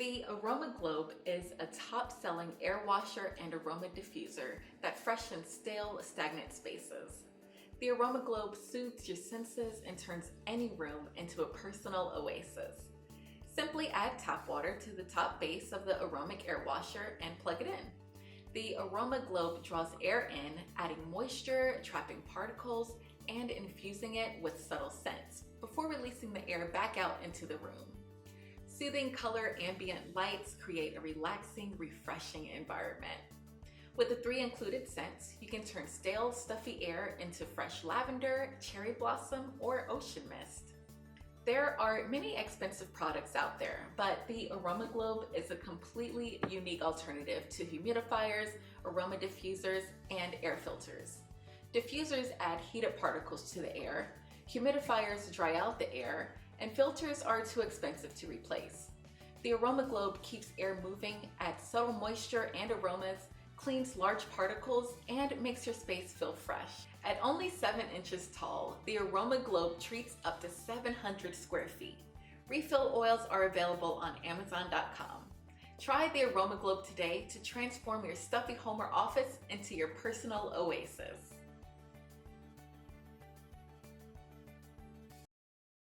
The Aroma Globe is a top-selling air washer and aroma diffuser that freshens stale, stagnant spaces. The Aroma Globe soothes your senses and turns any room into a personal oasis. Simply add tap water to the top base of the Aromic air washer and plug it in. The Aroma Globe draws air in, adding moisture, trapping particles, and infusing it with subtle scents before releasing the air back out into the room. Soothing color ambient lights create a relaxing, refreshing environment. With the 3 included scents, you can turn stale, stuffy air into fresh lavender, cherry blossom, or ocean mist. There are many expensive products out there, but the Aroma Globe is a completely unique alternative to humidifiers, aroma diffusers, and air filters. Diffusers add heated particles to the air, humidifiers dry out the air, and filters are too expensive to replace. The Aroma Globe keeps air moving, adds subtle moisture and aromas, cleans large particles, and makes your space feel fresh. At only 7 inches tall, the Aroma Globe treats up to 700 square feet. Refill oils are available on Amazon.com. Try the Aroma Globe today to transform your stuffy home or office into your personal oasis.